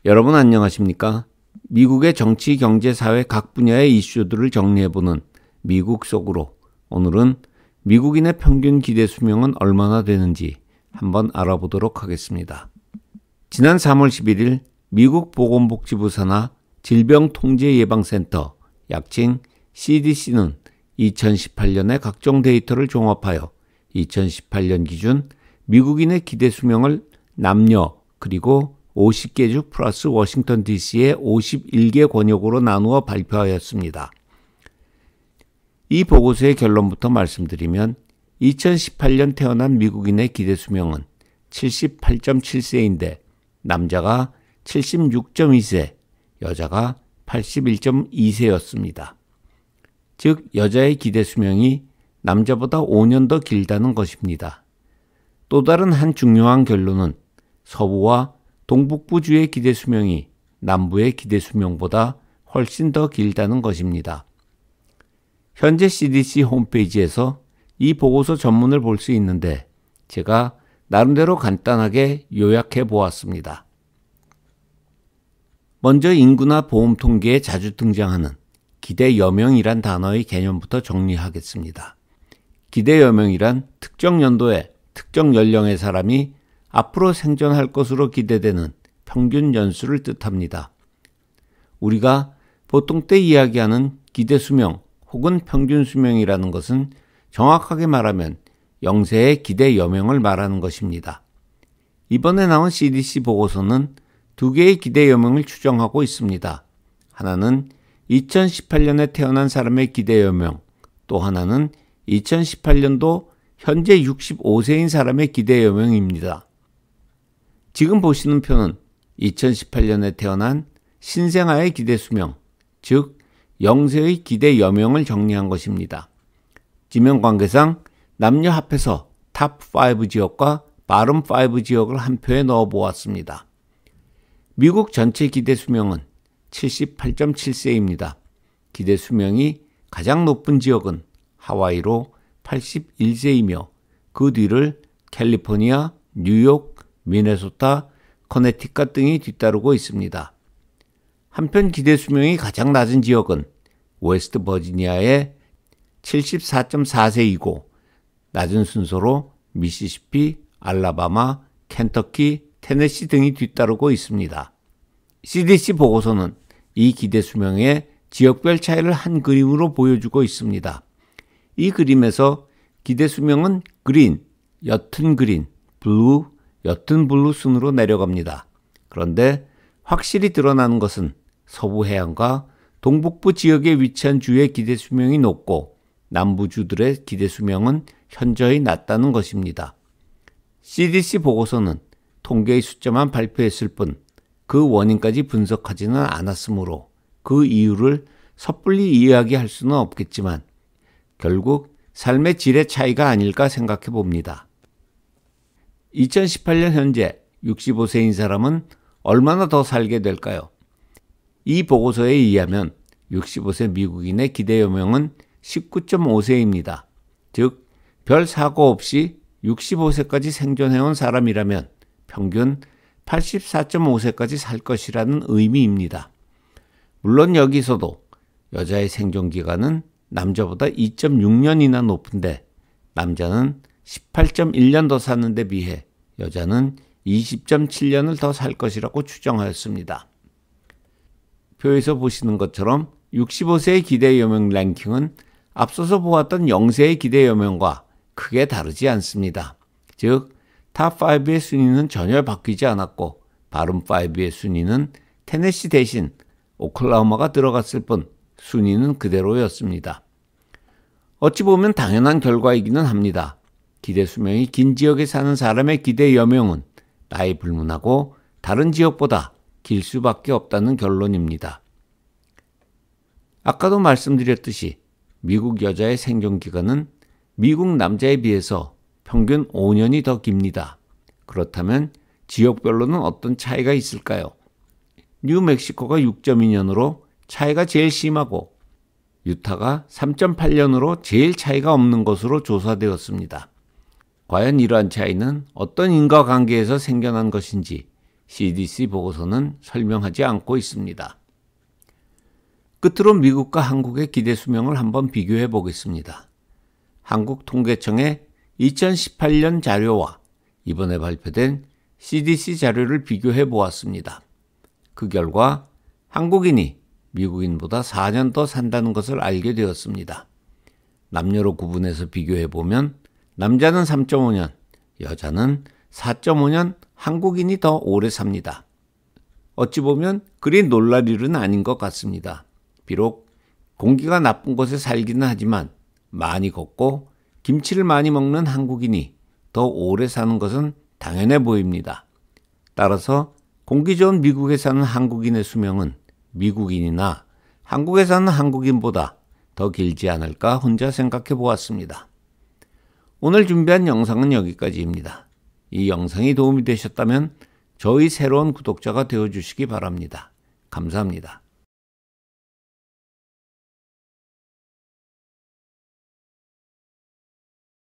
여러분 안녕하십니까? 미국의 정치, 경제, 사회 각 분야의 이슈들을 정리해보는 미국 속으로, 오늘은 미국인의 평균 기대 수명은 얼마나 되는지 한번 알아보도록 하겠습니다. 지난 3월 11일 미국 보건복지부 산하 질병통제예방센터, 약칭 CDC는 2018년의 각종 데이터를 종합하여 2018년 기준 미국인의 기대 수명을 남녀 그리고 50개 주 플러스 워싱턴 DC의 51개 권역으로 나누어 발표하였습니다. 이 보고서의 결론부터 말씀드리면 2018년 태어난 미국인의 기대 수명은 78.7세인데 남자가 76.2세, 여자가 81.2세였습니다. 즉 여자의 기대 수명이 남자보다 5년 더 길다는 것입니다. 또 다른 한 중요한 결론은 서부와 동북부주의 기대 수명이 남부의 기대 수명보다 훨씬 더 길다는 것입니다. 현재 CDC 홈페이지에서 이 보고서 전문을 볼 수 있는데 제가 나름대로 간단하게 요약해 보았습니다. 먼저 인구나 보험 통계에 자주 등장하는 기대 여명이란 단어의 개념부터 정리하겠습니다. 기대 여명이란 특정 연도에 특정 연령의 사람이 앞으로 생존할 것으로 기대되는 평균 연수를 뜻합니다. 우리가 보통 때 이야기하는 기대 수명 혹은 평균 수명이라는 것은 정확하게 말하면 영세의 기대 여명을 말하는 것입니다. 이번에 나온 CDC 보고서는 두 개의 기대 여명을 추정하고 있습니다. 하나는 2018년에 태어난 사람의 기대 여명, 또 하나는 2018년도 현재 65세인 사람의 기대 여명입니다. 지금 보시는 표는 2018년에 태어난 신생아의 기대 수명, 즉 영세의 기대 여명을 정리한 것입니다. 지명 관계상 남녀 합해서 탑 5 지역과 바텀 5 지역을 한 표에 넣어 보았습니다. 미국 전체 기대 수명은 78.7세입니다. 기대 수명이 가장 높은 지역은 하와이로 81세이며 그 뒤를 캘리포니아, 뉴욕, 미네소타, 커네티컷 등이 뒤따르고 있습니다. 한편 기대 수명이 가장 낮은 지역은 웨스트 버지니아의 74.4세이고 낮은 순서로 미시시피, 알라바마, 켄터키, 테네시 등이 뒤따르고 있습니다. CDC 보고서는 이 기대 수명의 지역별 차이를 한 그림으로 보여주고 있습니다. 이 그림에서 기대 수명은 그린, 옅은 그린, 블루, 옅은 블루 순으로 내려갑니다. 그런데 확실히 드러나는 것은 서부 해안과 동북부 지역에 위치한 주의 기대 수명이 높고 남부주들의 기대 수명은 현저히 낮다는 것입니다. CDC 보고서는 통계의 숫자만 발표했을 뿐 그 원인까지 분석하지는 않았으므로 그 이유를 섣불리 이야기할 수는 없겠지만 결국 삶의 질의 차이가 아닐까 생각해 봅니다. 2018년 현재 65세인 사람은 얼마나 더 살게 될까요? 이 보고서에 의하면 65세 미국인의 기대 여명은 19.5세입니다. 즉, 별 사고 없이 65세까지 생존해온 사람이라면 평균 84.5세까지 살 것이라는 의미입니다. 물론 여기서도 여자의 생존 기간은 남자보다 2.6년이나 높은데 남자는 18.1년 더 사는 데 비해 여자는 20.7년을 더 살 것이라고 추정하였습니다. 표에서 보시는 것처럼 65세의 기대 여명 랭킹은 앞서서 보았던 영세의 기대 여명과 크게 다르지 않습니다. 즉, 탑 5의 순위는 전혀 바뀌지 않았고 바텀 5의 순위는 테네시 대신 오클라호마가 들어갔을 뿐 순위는 그대로였습니다. 어찌 보면 당연한 결과이기는 합니다. 기대 수명이 긴 지역에 사는 사람의 기대 여명은 나이 불문하고 다른 지역보다 길 수밖에 없다는 결론입니다. 아까도 말씀드렸듯이 미국 여자의 생존 기간은 미국 남자에 비해서 평균 5년이 더 깁니다. 그렇다면 지역별로는 어떤 차이가 있을까요? 뉴멕시코가 6.2년으로 차이가 제일 심하고 유타가 3.8년으로 제일 차이가 없는 것으로 조사되었습니다. 과연 이러한 차이는 어떤 인과관계에서 생겨난 것인지 CDC 보고서는 설명하지 않고 있습니다. 끝으로 미국과 한국의 기대 수명을 한번 비교해 보겠습니다. 한국통계청의 2018년 자료와 이번에 발표된 CDC 자료를 비교해 보았습니다. 그 결과 한국인이 미국인보다 4년 더 산다는 것을 알게 되었습니다. 남녀로 구분해서 비교해 보면 남자는 3.5년, 여자는 4.5년 한국인이 더 오래 삽니다. 어찌 보면 그리 놀랄 일은 아닌 것 같습니다. 비록 공기가 나쁜 곳에 살기는 하지만 많이 걷고 김치를 많이 먹는 한국인이 더 오래 사는 것은 당연해 보입니다. 따라서 공기 좋은 미국에 사는 한국인의 수명은 미국인이나 한국에 사는 한국인보다 더 길지 않을까 혼자 생각해 보았습니다. 오늘 준비한 영상은 여기까지입니다. 이 영상이 도움이 되셨다면 저희 새로운 구독자가 되어주시기 바랍니다. 감사합니다.